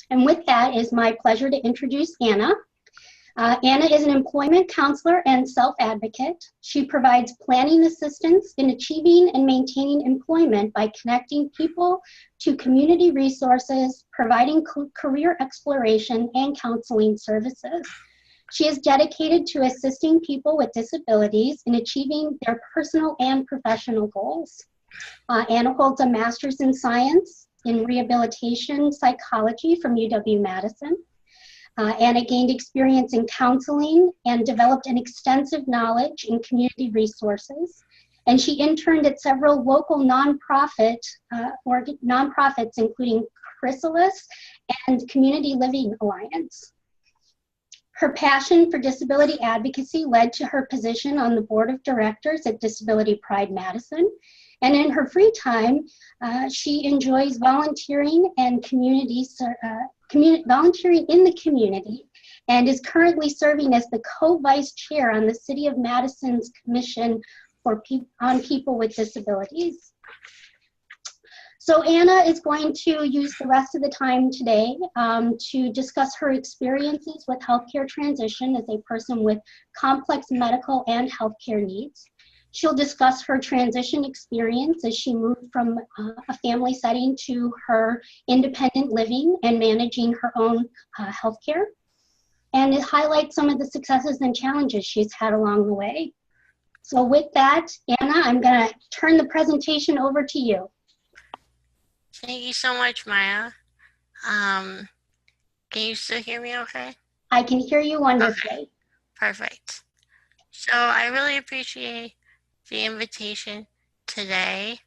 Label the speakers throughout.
Speaker 1: And with that, it is my pleasure to introduce Anna. Anna is an employment counselor and self-advocate. She provides planning assistance in achieving and maintaining employment by connecting people to community resources, providing career exploration, and counseling services. She is dedicated to assisting people with disabilities in achieving their personal and professional goals. Anna holds a master's in science in rehabilitation psychology from UW-Madison. Anna gained experience in counseling and developed an extensive knowledge in community resources. And she interned at several local nonprofits, including Chrysalis and Community Living Alliance. Her passion for disability advocacy led to her position on the board of directors at Disability Pride Madison. And in her free time, she enjoys volunteering and volunteering in the community, and is currently serving as the co-vice chair on the City of Madison's Commission on People with Disabilities. So Anna is going to use the rest of the time today to discuss her experiences with healthcare transition as a person with complex medical and healthcare needs. She'll discuss her transition experience as she moved from a family setting to her independent living and managing her own healthcare, and it highlights some of the successes and challenges she's had along the way. So with that, Anna, I'm going to turn the presentation over to you.
Speaker 2: Thank you so much, Maya. Can you still hear me okay?
Speaker 1: I can hear you wonderfully.
Speaker 2: Okay. Perfect. So I really appreciate the invitation today.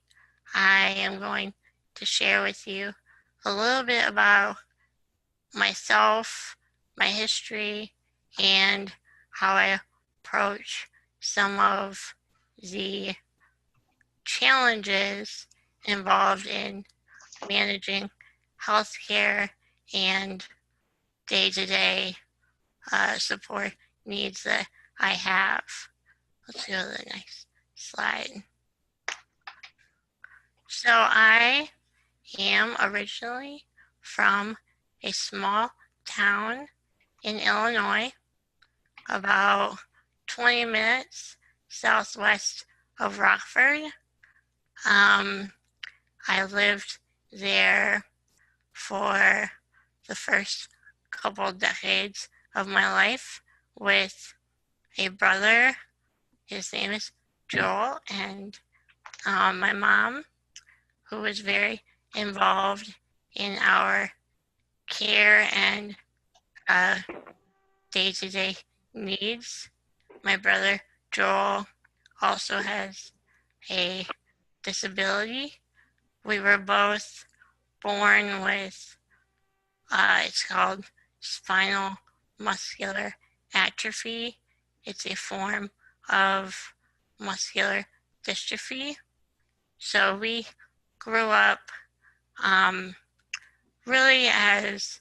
Speaker 2: I am going to share with you a little bit about myself, my history, and how I approach some of the challenges involved in managing healthcare and day-to-day support needs that I have. Let's go to the next slide. So I am originally from a small town in Illinois, about 20 minutes southwest of Rockford. I lived there for the first couple decades of my life with a brother. His name is Joel, and my mom, who was very involved in our care and day-to-day needs. My brother Joel also has a disability. We were both born with, it's called spinal muscular atrophy. It's a form of muscular dystrophy. So we grew up really as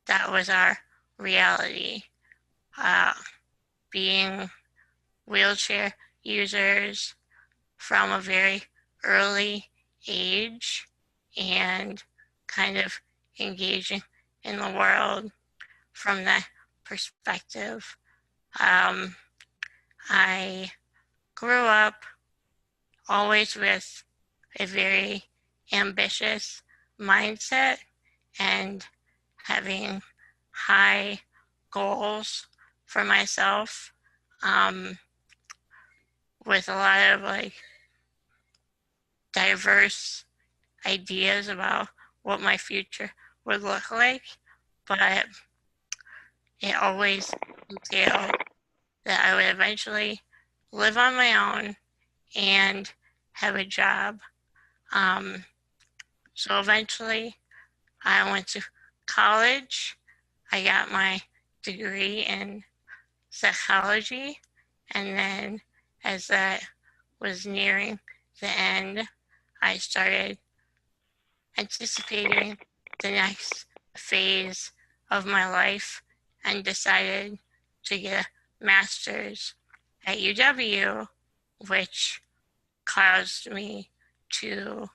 Speaker 2: that was our reality, being wheelchair users from a very early age and kind of engaging in the world from that perspective. I grew up always with a very ambitious mindset and having high goals for myself, with a lot of diverse ideas about what my future would look like, but it always entailed that I would eventually live on my own and have a job. So eventually I went to college. I got my degree in psychology, and then as that was nearing the end, I started anticipating the next phase of my life and decided to get a master's at UW, which caused me to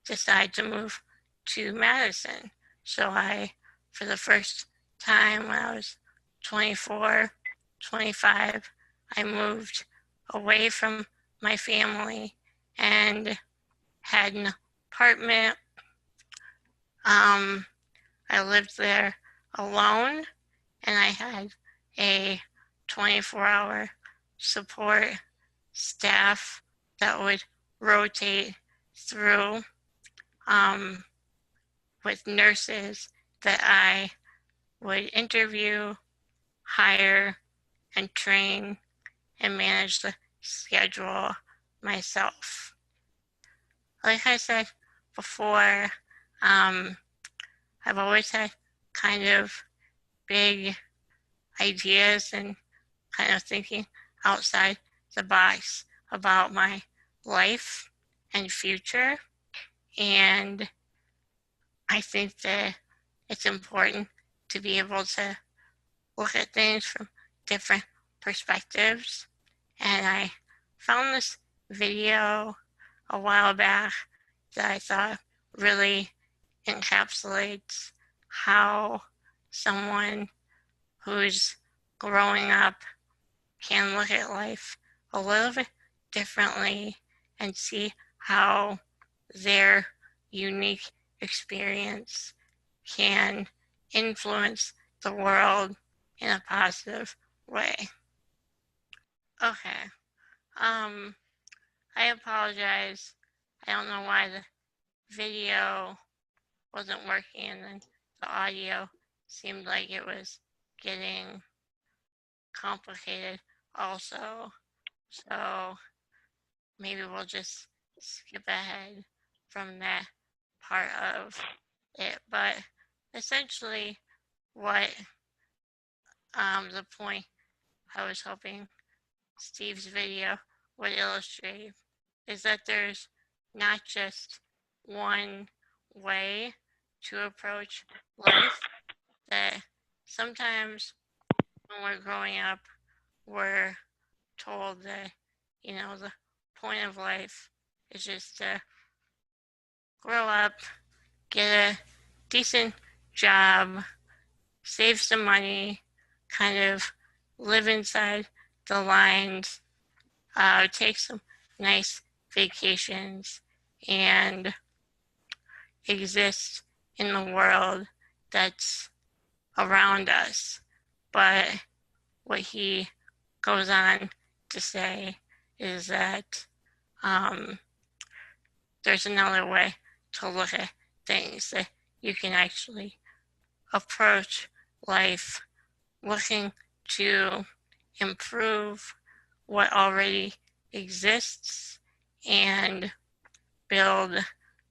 Speaker 2: decide to move to Madison. So I for the first time when I was 24, 25. I moved away from my family and had an apartment. I lived there alone, and I had a 24-hour support staff that would rotate through with nurses that I would interview, hire, and train and manage the schedule myself. Like I said before, I've always had kind of big ideas and kind of thinking outside the box about my life and future. And I think that it's important to be able to look at things from different perspectives. And I found this video a while back that I thought really encapsulates how someone who's growing up can look at life a little bit differently and see how their unique experience can influence the world in a positive way. Okay. I apologize. I don't know why the video wasn't working and then the audio seemed like it was getting complicated also. So maybe we'll just skip ahead from that part of it. But essentially what the point I was hoping Steve's video would illustrate is that there's not just one way to approach life, that sometimes when we're growing up, we're told that, the point of life is just to grow up, get a decent job, save some money, kind of live inside the lines, take some nice vacations, and exist in the world that's around us. But what he goes on to say is that there's another way to look at things, that you can actually approach life looking to improve what already exists and build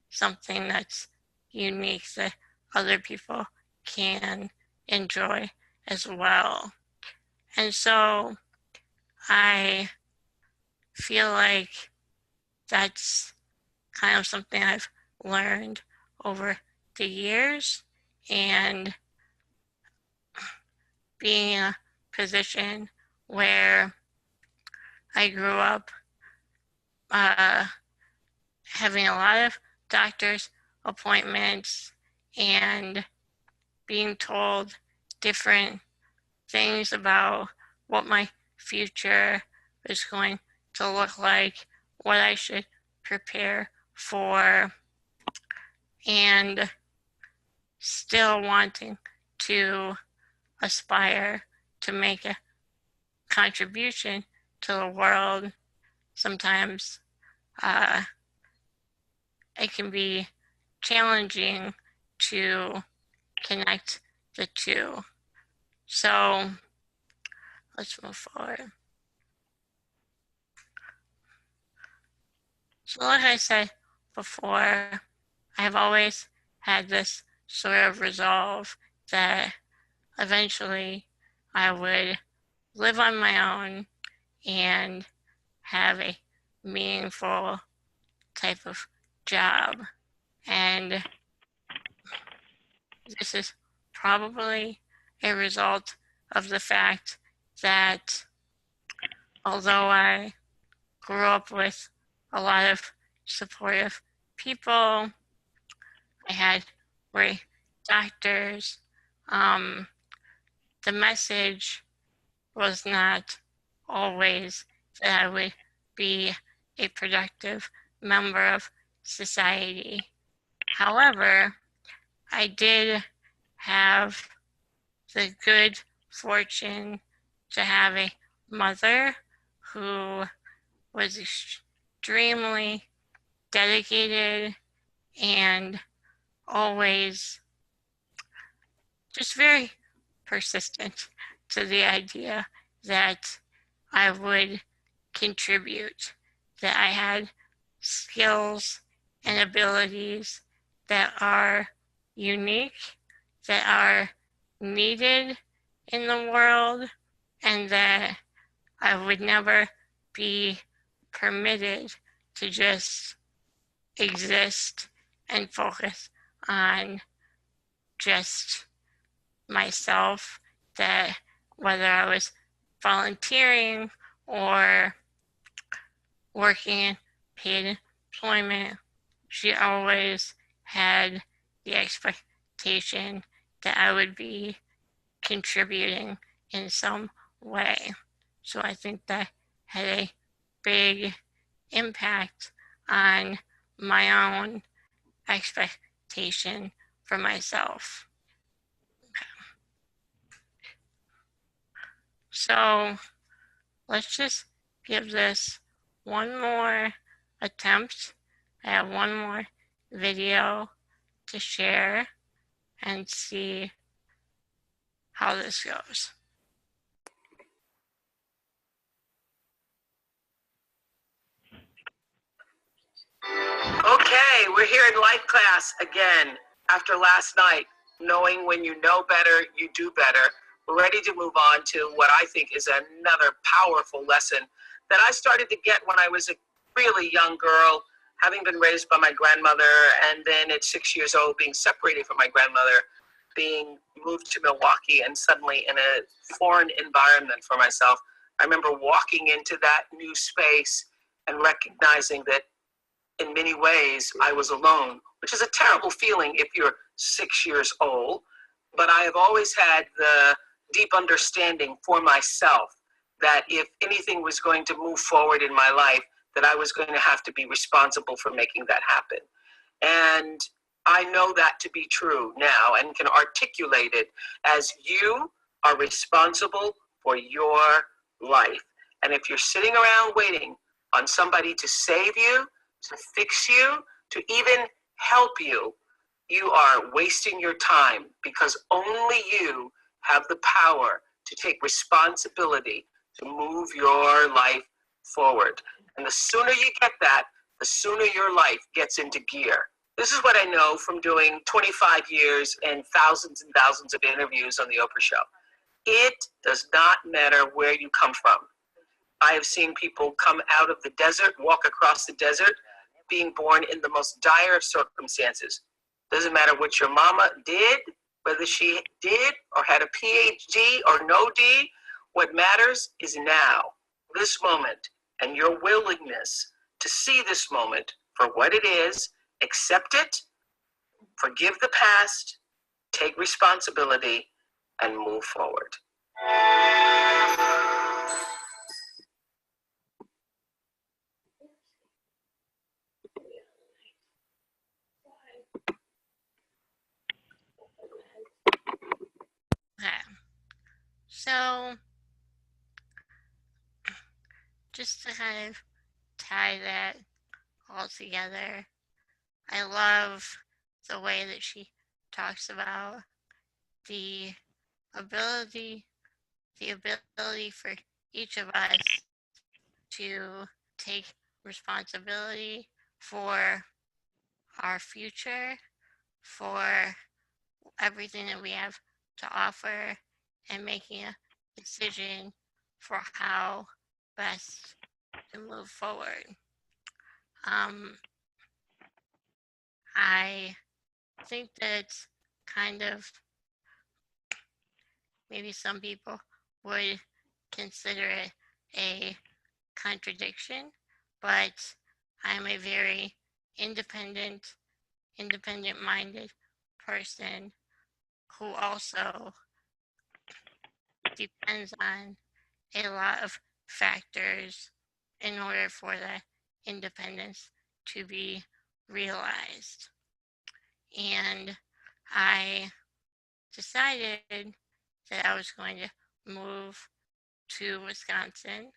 Speaker 2: something that's unique that other people can enjoy as well. And so I feel like that's kind of something I've learned over the years, and being in a position where I grew up having a lot of doctor's appointments and being told different things about what my future is going to look like, what I should prepare for, and still wanting to aspire to make a contribution to the world. Sometimes it can be challenging to connect the two. So let's move forward. So like I said before, I have always had this sort of resolve that eventually I would live on my own and have a meaningful type of job. And this is probably a result of the fact that although I grew up with a lot of supportive people, I had great doctors, The message was not always that I would be a productive member of society. However, I did have the good fortune to have a mother who was extremely dedicated and always just very persistent to the idea that I would contribute, that I had skills and abilities that are unique, that are needed in the world, and that I would never be permitted to just exist and focus on just myself, that whether I was volunteering or working in paid employment, she always had the expectation that I would be contributing in some way. So I think that had a big impact on my own expectation for myself. So let's just give this one more attempt. I have one more video to share and see how this goes.
Speaker 3: Okay, we're here in life class again after last night, knowing when you know better, you do better. We're ready to move on to what I think is another powerful lesson that I started to get when I was a really young girl, having been raised by my grandmother, and then at 6 years old being separated from my grandmother, being moved to Milwaukee and suddenly in a foreign environment for myself. I remember walking into that new space and recognizing that in many ways, I was alone, which is a terrible feeling if you're 6 years old. But I have always had the deep understanding for myself that if anything was going to move forward in my life, that I was going to have to be responsible for making that happen. And I know that to be true now and can articulate it as you are responsible for your life. And if you're sitting around waiting on somebody to save you, to fix you, to even help you, you are wasting your time, because only you have the power to take responsibility to move your life forward. And the sooner you get that, the sooner your life gets into gear. This is what I know from doing 25 years and thousands of interviews on the Oprah Show. It does not matter where you come from. I have seen people come out of the desert, walk across the desert, being born in the most dire of circumstances. Doesn't matter what your mama did, whether she did or had a PhD or no D. What matters is now, this moment, and your willingness to see this moment for what it is, accept it, forgive the past, take responsibility, and move forward.
Speaker 2: Okay. So just to kind of tie that all together, I love the way that she talks about the ability for each of us to take responsibility for our future, for everything that we have to offer, and making a decision for how best to move forward. I think that kind of maybe some people would consider it a contradiction, but I'm a very independent-minded person who also depends on a lot of factors in order for the independence to be realized. And I decided that I was going to move to Wisconsin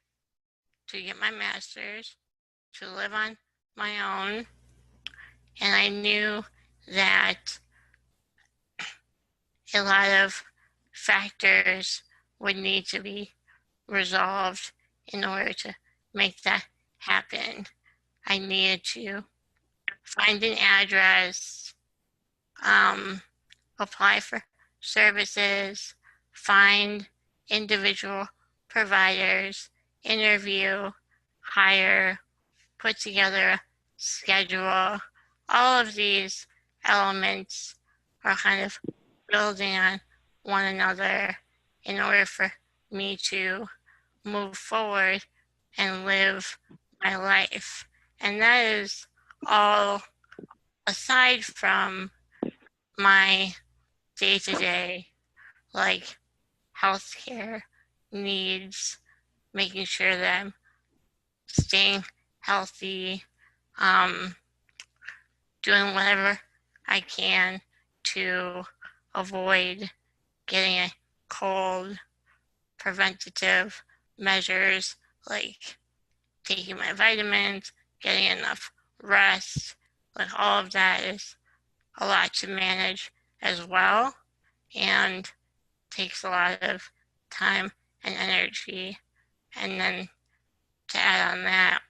Speaker 2: to get my master's, to live on my own. And I knew that a lot of factors would need to be resolved in order to make that happen. I needed to find an address, apply for services, find individual providers, interview, hire, put together a schedule. All of these elements are kind of building on one another in order for me to move forward and live my life. And that is all aside from my day-to-day, like healthcare needs, making sure that I'm staying healthy, doing whatever I can to avoid getting a cold, preventative measures like taking my vitamins, getting enough rest, like all of that is a lot to manage as well, and takes a lot of time and energy. And then to add on that,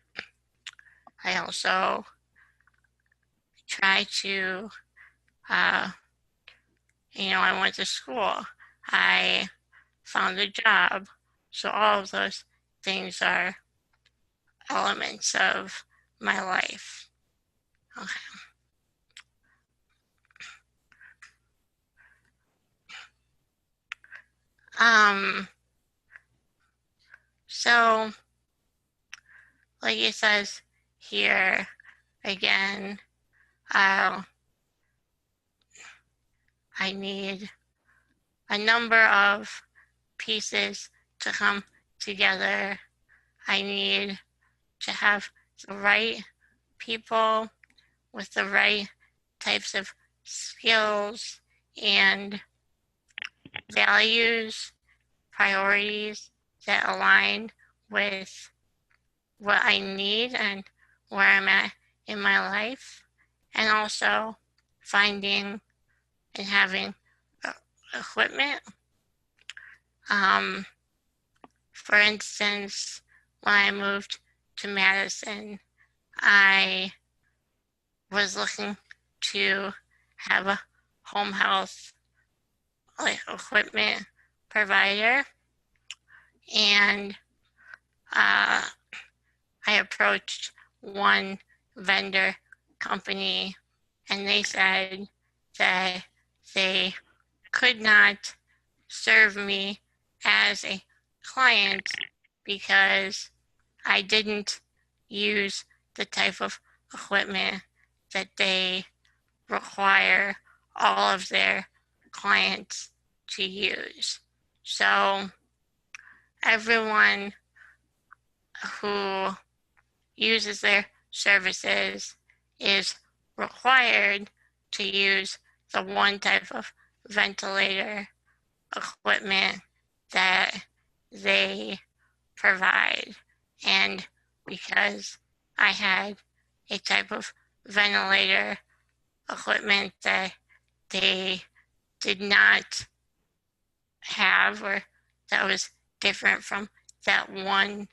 Speaker 2: I also try to, I went to school, I found a job. So all of those things are elements of my life. Okay. So, like it says here, again, I need a number of pieces to come together. I need to have the right people with the right types of skills and values, priorities that align with what I need and where I'm at in my life, and also finding and having equipment. For instance, when I moved to Madison, I was looking to have a home health equipment provider, and I approached one vendor company, and they said that they could not serve me as a client because I didn't use the type of equipment that they require all of their clients to use. So everyone who uses their services is required to use the one type of ventilator equipment that they provide. And because I had a type of ventilator equipment that they did not have, or that was different from that one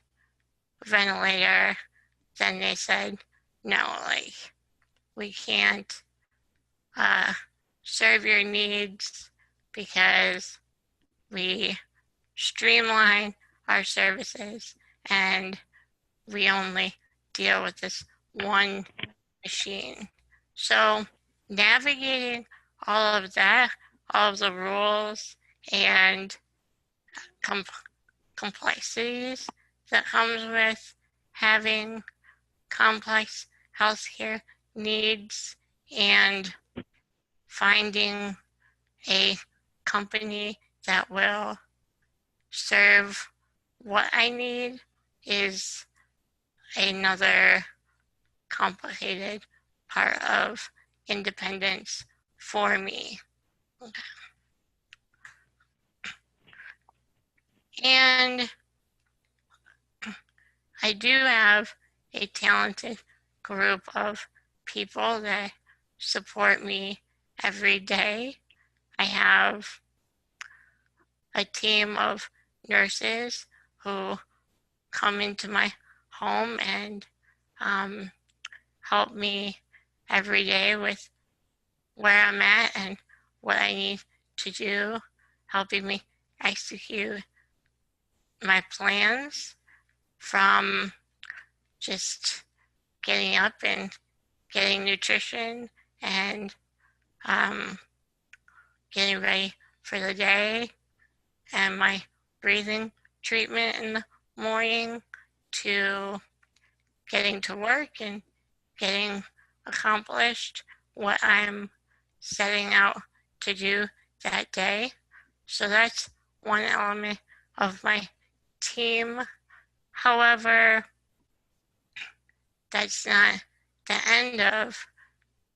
Speaker 2: ventilator, then they said, no, we can't serve your needs because we streamline our services and we only deal with this one machine. So navigating all of that, all of the rules and complexities that comes with having complex healthcare needs and finding a company that will serve what I need is another complicated part of independence for me. And I do have a talented group of people that support me every day. I have a team of nurses who come into my home and help me every day with where I'm at and what I need to do, helping me execute my plans, from just getting up and getting nutrition and getting ready for the day, and my breathing treatment in the morning, to getting to work and getting accomplished what I'm setting out to do that day. So that's one element of my team. However, that's not the end of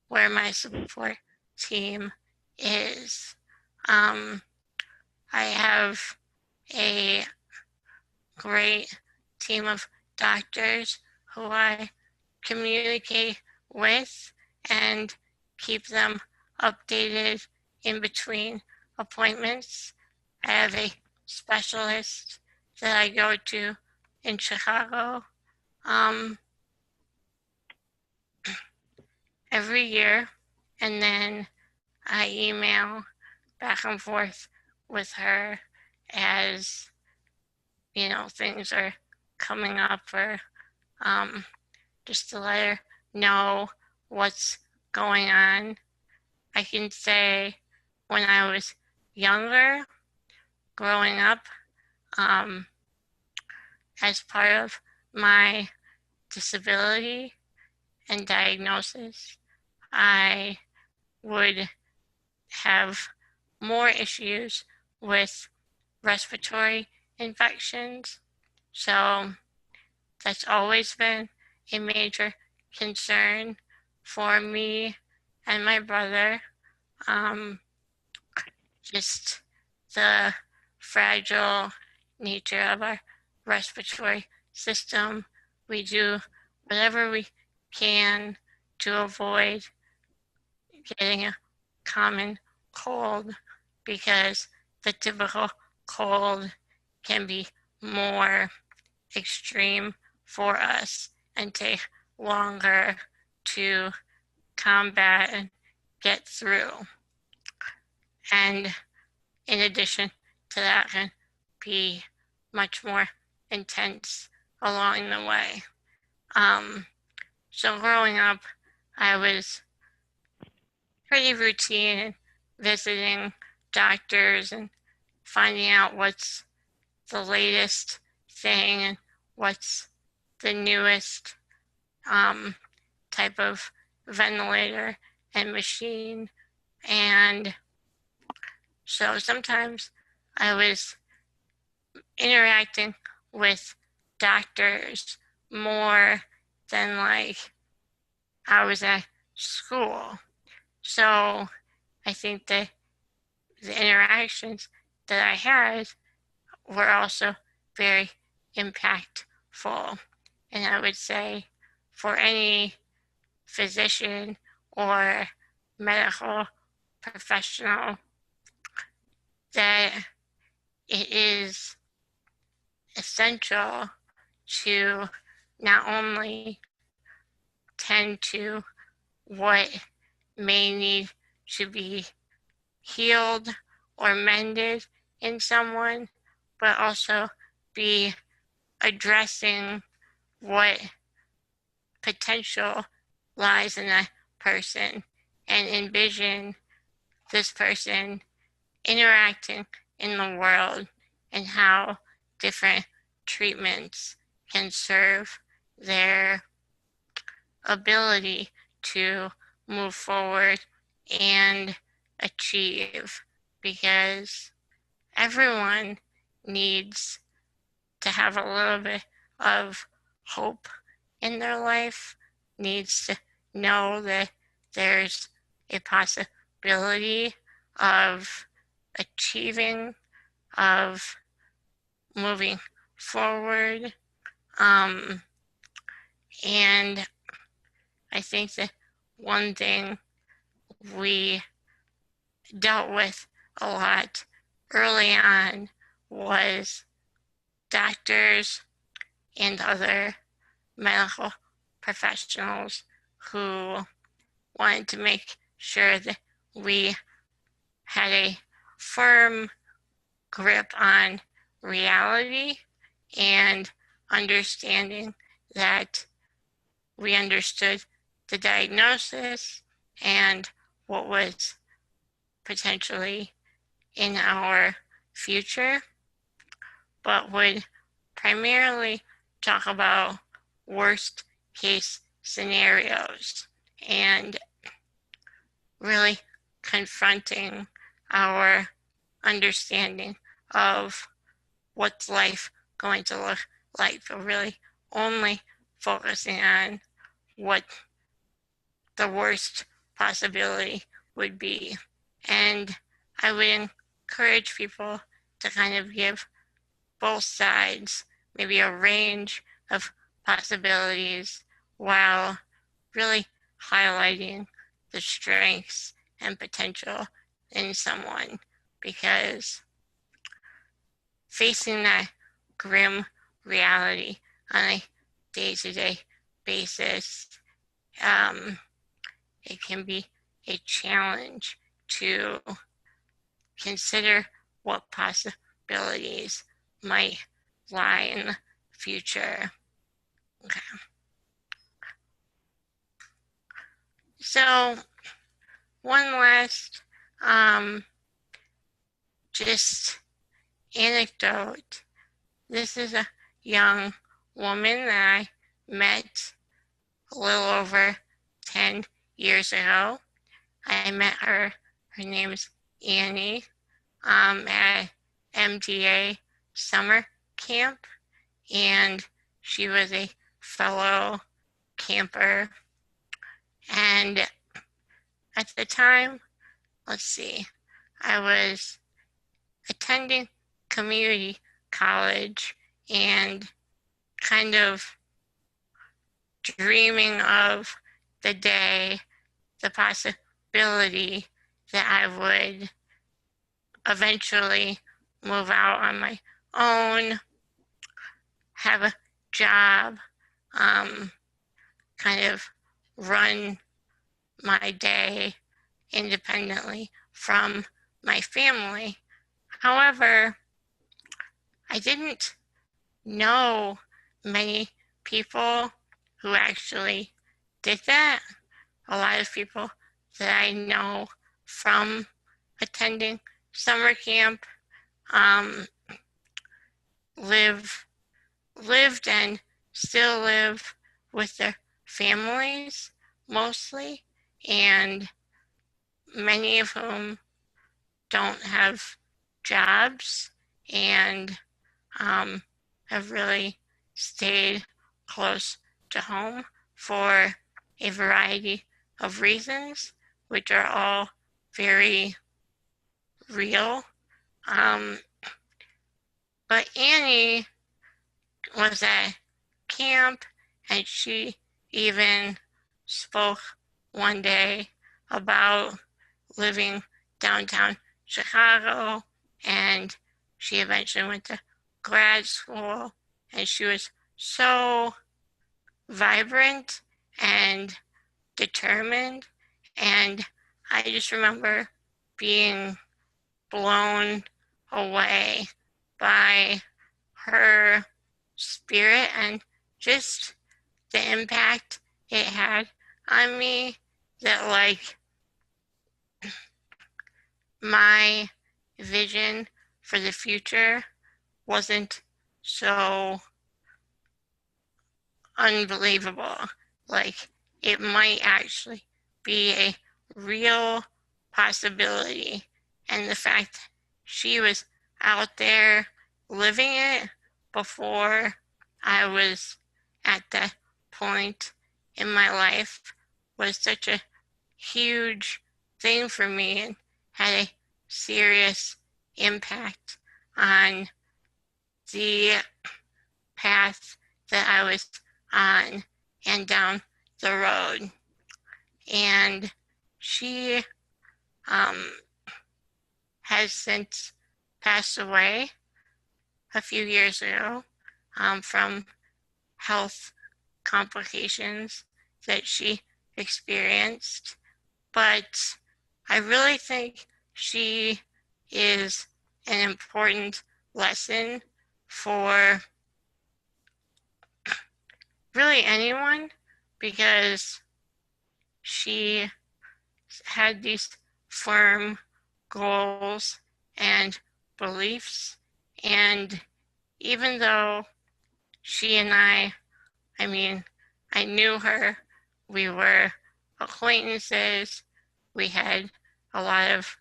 Speaker 2: where my support team is. I have a great team of doctors who I communicate with and keep them updated in between appointments. I have a specialist that I go to in Chicago every year, and then I email back and forth with her as things are coming up, or just to let her know what's going on. I can say when I was younger, growing up, as part of my disability and diagnosis, I would have more issues with respiratory infections. So that's always been a major concern for me and my brother. Just the fragile nature of our respiratory system. We do whatever we can to avoid getting a common cold, because the typical cold can be more extreme for us and take longer to combat and get through. And in addition to that, can be much more intense along the way. So growing up, I was pretty routine in visiting doctors and finding out what's the latest thing and what's the newest type of ventilator and machine. And so sometimes I was interacting with doctors more than like I was at school. So I think that the interactions that I had were also very impactful. And I would say for any physician or medical professional, that it is essential to not only tend to what may need to be healed or mended in someone, but also be addressing what potential lies in that person and envision this person interacting in the world and how different treatments can serve their ability to move forward and achieve. because everyone needs to have a little bit of hope in their life, needs to know that there's a possibility of achieving, of moving forward. And I think that one thing we dealt with a lot early on was doctors and other medical professionals who wanted to make sure that we had a firm grip on reality and understanding that we understood the diagnosis and what was potentially in our future, but would primarily talk about worst case scenarios and really confronting our understanding of what's life going to look like, but really only focusing on what the worst possibility would be. And I would encourage people to kind of give both sides maybe a range of possibilities while really highlighting the strengths and potential in someone, because facing that grim reality on a day-to-day basis, it can be a challenge to consider what possibilities might lie in the future. Okay. So one last just anecdote. This is a young woman that I met a little over 10 years ago. I met her name's Annie, at MDA summer camp, and she was a fellow camper. And at the time, I was attending community college and kind of dreaming of the day, the possibility that I would eventually move out on my own, have a job, kind of run my day independently from my family. However, I didn't know many people who actually did that. A lot of people that I know from attending summer camp lived and still live with their families mostly, and many of whom don't have jobs and have really stayed close to home for a variety of reasons, which are all very real. But Annie was at camp, and she even spoke one day about living downtown Chicago, and she eventually went to grad school, and she was so vibrant and determined, and I just remember being blown away by her spirit and just the impact it had on me, that like my vision for the future wasn't so unbelievable. Like it might actually be a real possibility and the fact she was out there living it before I was at that point in my life was such a huge thing for me and had a serious impact on the path that I was on and down the road. And she has since passed away a few years ago from health complications that she experienced. But I really think she is an important lesson for really anyone, because she had these firm goals and beliefs. And even though she and I mean, I knew her, we were acquaintances, we had a lot of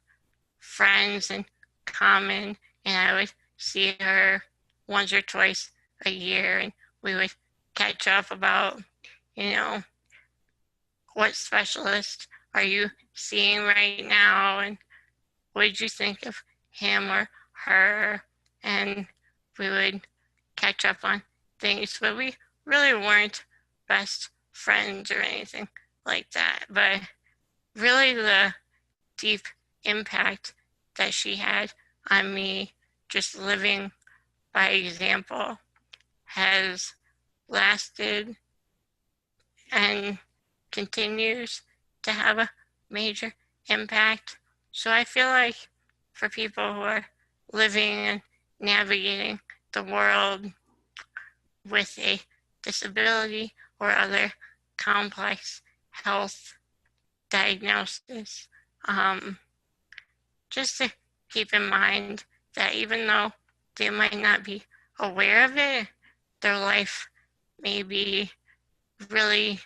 Speaker 2: friends in common, and I would see her once or twice a year, and we would catch up about, what specialist are you seeing right now, and what did you think of him or her? And we would catch up on things, but we really weren't best friends or anything like that. But really the deep impact that she had on me, just living by example, has lasted and continues to have a major impact. So I feel like for people who are living and navigating the world with a disability or other complex health diagnosis, just to keep in mind that even though they might not be aware of it, their life may be really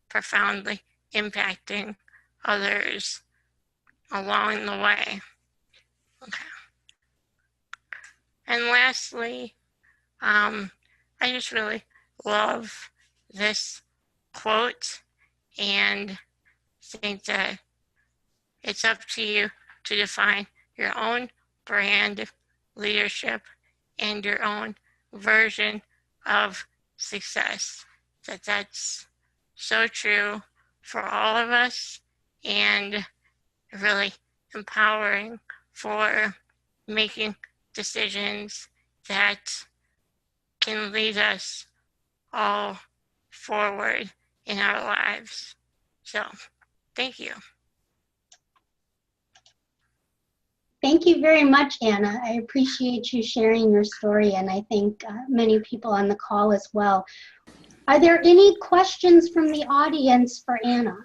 Speaker 2: profoundly impacting others along the way. Okay. And lastly, I just really love this quote and think that it's up to you to define your own brand of leadership and your own version of success. That's so true for all of us and really empowering for making decisions that can lead us all forward in our lives. So, thank you.
Speaker 1: Thank you very much, Anna. I appreciate you sharing your story, and I think many people on the call as well. Are there any questions from the audience for Anna?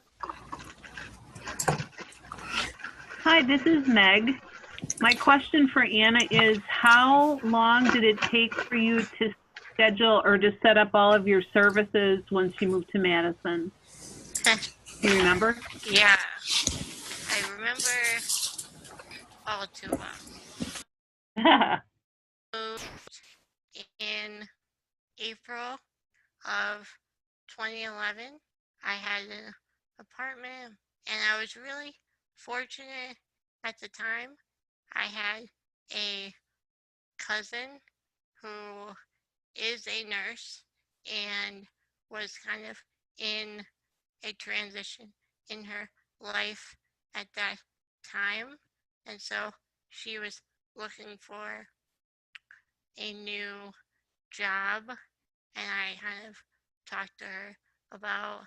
Speaker 4: Hi, this is Meg. My question for Anna is, how long did it take for you to schedule or to set up all of your services once you moved to Madison? Do you remember?
Speaker 2: Yeah, I remember all too well. Moved in April of 2011. I had an apartment, and I was really fortunate at the time. I had a cousin who is a nurse and was kind of in a transition in her life at that time. And so she was looking for a new job, and I kind of talked to her about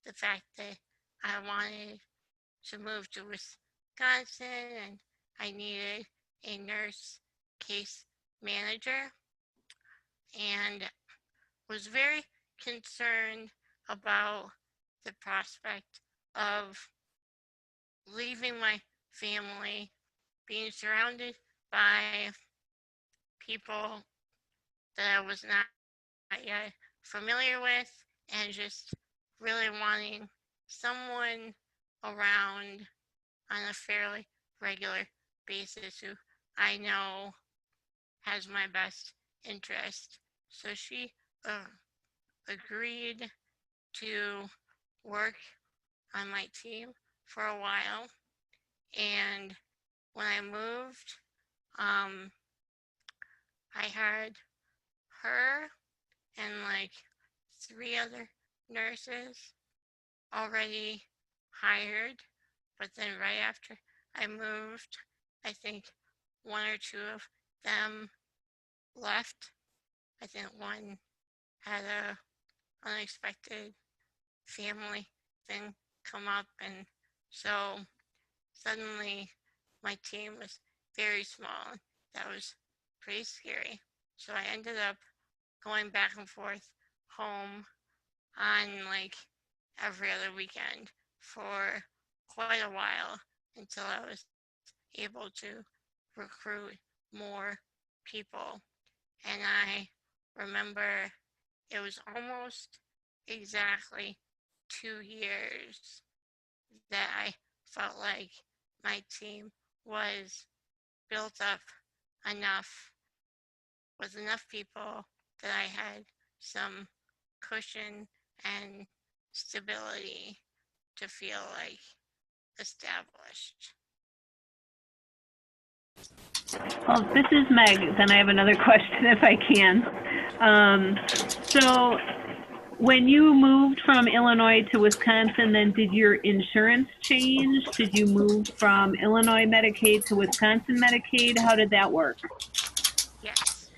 Speaker 2: the fact that I wanted to move to Wisconsin and I needed a nurse case manager, and was very concerned about the prospect of leaving my family, being surrounded by people that I was not yet familiar with, and just really wanting someone around on a fairly regular basis who I know has my best interest. So she agreed to work on my team for a while. And when I moved, I had her and like 3 other nurses already hired. But then right after I moved, I think 1 or 2 of them left. I think one had a unexpected family thing come up, and so suddenly my team was very small. That was pretty scary. So I ended up going back and forth home on like every other weekend for quite a while until I was able to recruit more people. And I remember it was almost exactly 2 years that I felt like my team was built up enough with enough people that I had some cushion and stability to feel like established.
Speaker 4: Well, this is Meg. Then I have another question if I can. So when you moved from Illinois to Wisconsin, then did your insurance change? Did you move from Illinois Medicaid to Wisconsin Medicaid? How did that work?
Speaker 2: Yes.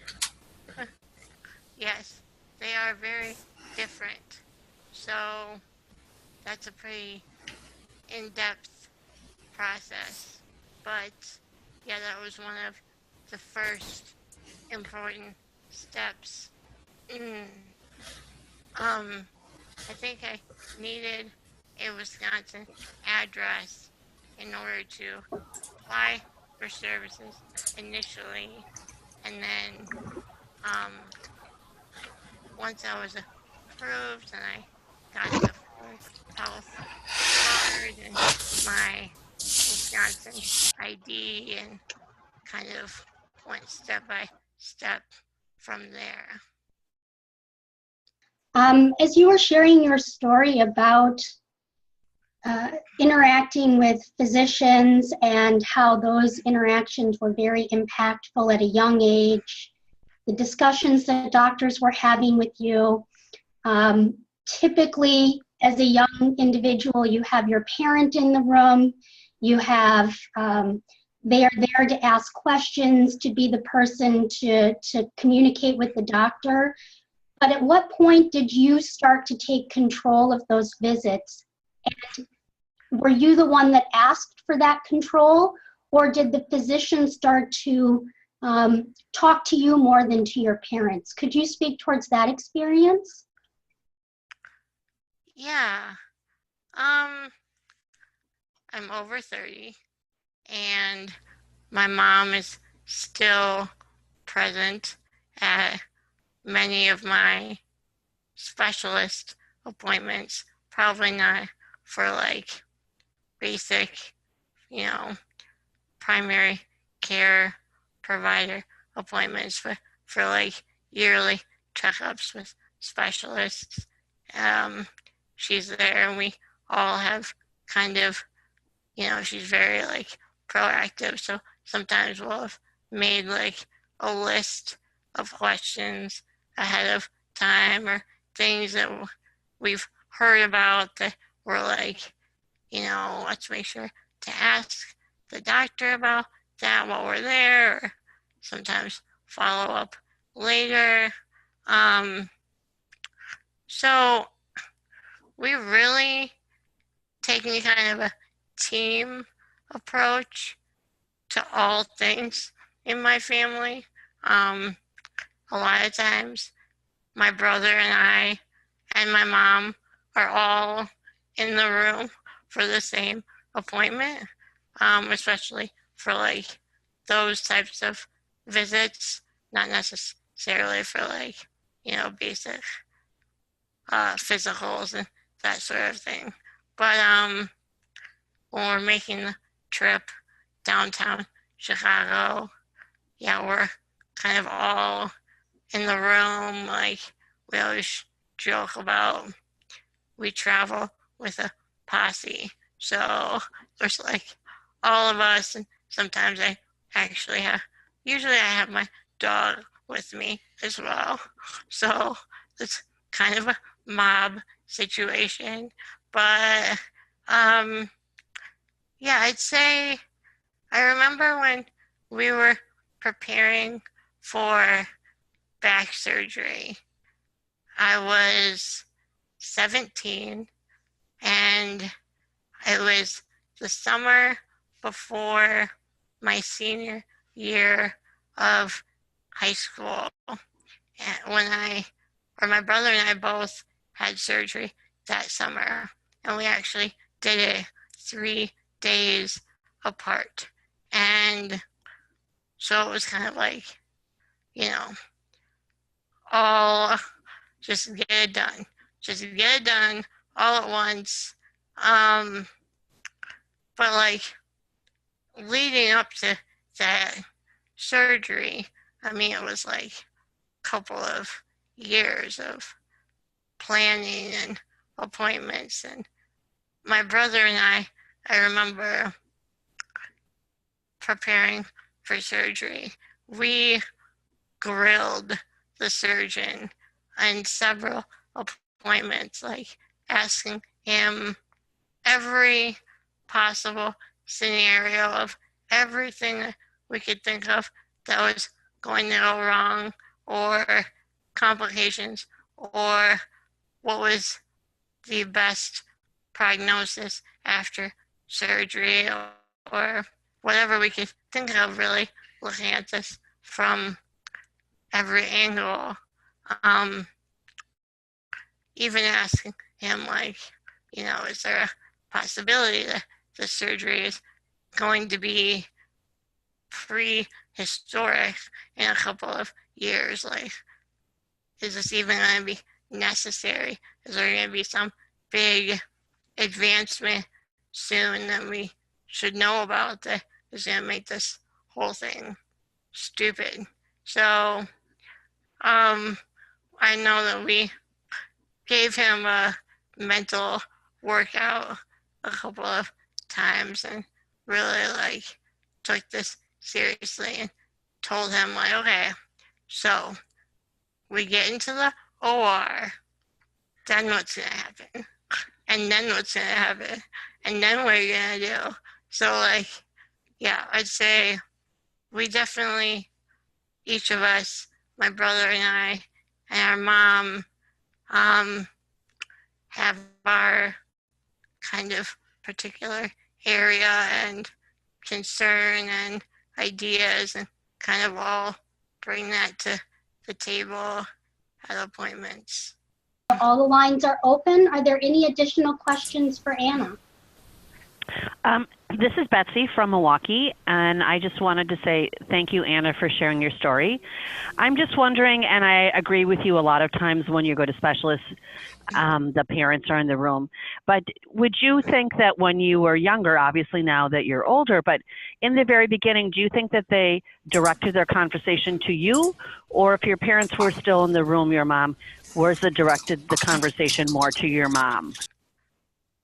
Speaker 2: Yes, they are very different. So that's a pretty in-depth process. But yeah, that was one of the first important steps. I think I needed a Wisconsin address in order to apply for services initially, and then once I was approved and I got the health card and my Wisconsin ID and kind of went step by step from there.
Speaker 1: As you were sharing your story about interacting with physicians and how those interactions were very impactful at a young age, the discussions that doctors were having with you, typically as a young individual, you have your parent in the room, you have, they are there to ask questions, to be the person to communicate with the doctor. But at what point did you start to take control of those visits? And were you the one that asked for that control, or did the physician start to talk to you more than to your parents? Could you speak towards that experience?
Speaker 2: Yeah. I'm over 30 and my mom is still present at many of my specialist appointments, probably not for like basic, primary care provider appointments, but for like yearly checkups with specialists. She's there and we all have kind of, she's very like proactive. So sometimes we'll have made like a list of questions ahead of time or things that we've heard about that we're like, let's make sure to ask the doctor about that while we're there, or sometimes follow up later. So we really taking kind of a team approach to all things in my family. A lot of times my brother and I and my mom are all in the room for the same appointment, especially for like those types of visits, not necessarily for like, basic physicals and that sort of thing. But when we're making the trip downtown Chicago. Yeah, we're kind of all in the room. Like, we always joke about we travel with a posse. So there's like all of us, and sometimes I actually usually I have my dog with me as well. So it's kind of a mob situation. But yeah, I'd say I remember when we were preparing for back surgery. I was 17, and it was the summer before my senior year of high school. When my brother and I both had surgery that summer, and we actually did it 3 days apart. And so it was kind of like, all just get it done. Just get it done all at once. But like leading up to that surgery, I mean, it was like a couple of years of planning and appointments. And my brother and I remember preparing for surgery. We grilled the surgeon on several appointments, like asking him every possible scenario of everything that we could think of that was going to go wrong, or complications, or what was the best prognosis after surgery, or whatever we could think of, really looking at this from every angle. Even asking him, like, is there a possibility that the surgery is going to be prehistoric in a couple of years? Like, is this even going to be necessary? Is there going to be some big advancement soon that we should know about that is going to make this whole thing stupid? So I know that we gave him a mental workout a couple of times and really like took this seriously and told him, like, okay, so we get into the OR, then what's gonna happen? And then what's gonna happen? And then what are you gonna do? So like, yeah, I'd say we definitely, each of us, my brother and I, and our mom, have our kind of particular area and concern and ideas, and kind of all bring that to the table at appointments.
Speaker 1: All the lines are open. Are there any additional questions for Anna?
Speaker 5: This is Betsy from Milwaukee, and I just wanted to say thank you, Anna, for sharing your story. I'm just wondering, and I agree with you, a lot of times when you go to specialists, the parents are in the room. But would you think that when you were younger, obviously now that you're older, but in the very beginning, do you think that they directed their conversation to you? Or if your parents were still in the room, your mom, was it directed the conversation more to your mom?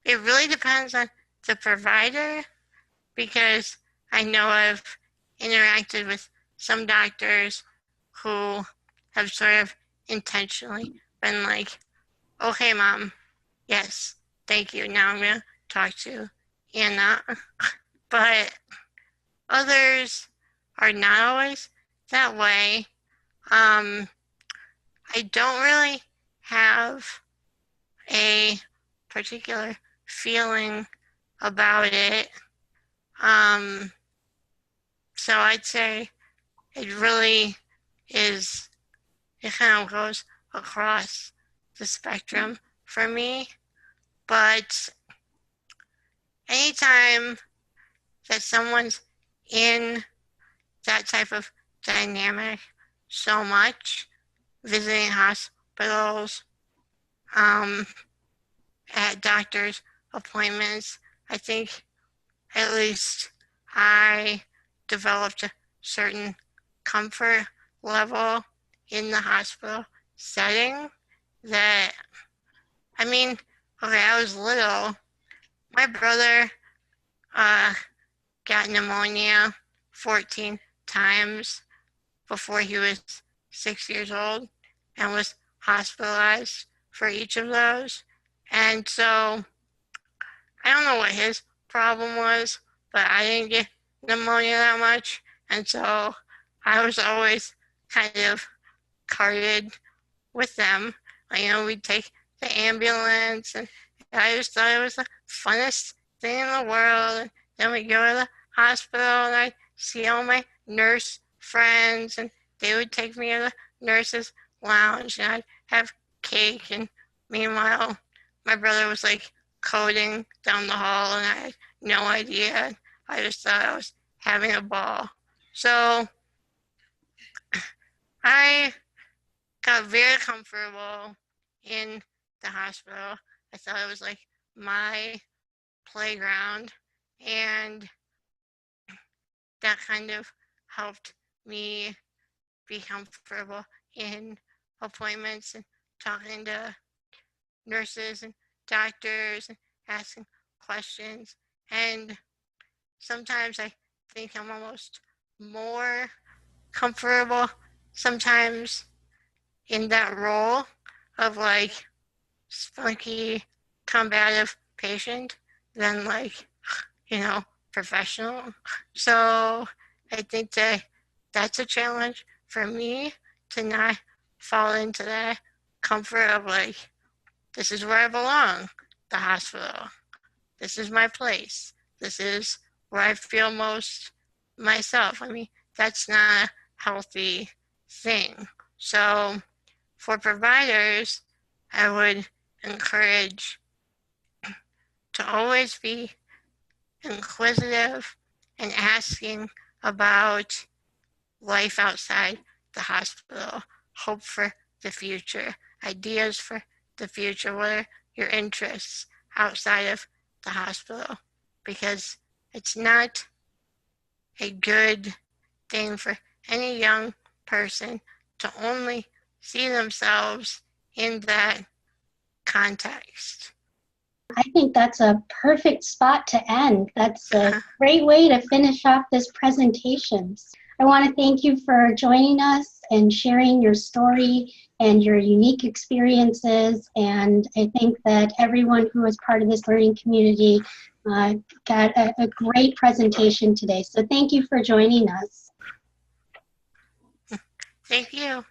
Speaker 2: It really depends on the provider, because I know I've interacted with some doctors who have sort of intentionally been like, okay, mom, yes, thank you. Now I'm going to talk to Anna. But others are not always that way. I don't really have a particular feeling about it. So I'd say it really is, it kind of goes across the spectrum for me. But anytime that someone's in that type of dynamic so much, visiting hospitals, at doctor's appointments, I think at least I developed a certain comfort level in the hospital setting that, I mean, okay, I was little. My brother got pneumonia 14 times before he was 6 years old and was hospitalized for each of those. And so I don't know what his problem was, but I didn't get pneumonia that much. And so I was always kind of carted with them. You know, we'd take the ambulance, and I just thought it was the funnest thing in the world. And then we'd go to the hospital, and I'd see all my nurse friends, and they would take me to the nurse's lounge, and I'd have cake. And meanwhile, my brother was like coding down the hall, and I had no idea. I just thought I was having a ball. So I got very comfortable in the hospital. I thought it was like my playground, and that kind of helped me be comfortable in appointments and talking to nurses and doctors and asking questions. And sometimes I think I'm almost more comfortable sometimes in that role of like spunky, combative patient than like, you know, professional. So I think that that's a challenge for me to not fall into that comfort of like, this is where I belong, the hospital. This is my place. This is where I feel most myself. I mean, that's not a healthy thing. So for providers, I would encourage to always be inquisitive and asking about life outside the hospital, hope for the future, ideas for the future. What are your interests outside of the hospital? Because it's not a good thing for any young person to only see themselves in that context.
Speaker 1: I think that's a perfect spot to end. That's a great way to finish off this presentation. I want to thank you for joining us and sharing your story and your unique experiences. And I think that everyone who was part of this learning community got a great presentation today. So thank you for joining us.
Speaker 2: Thank you.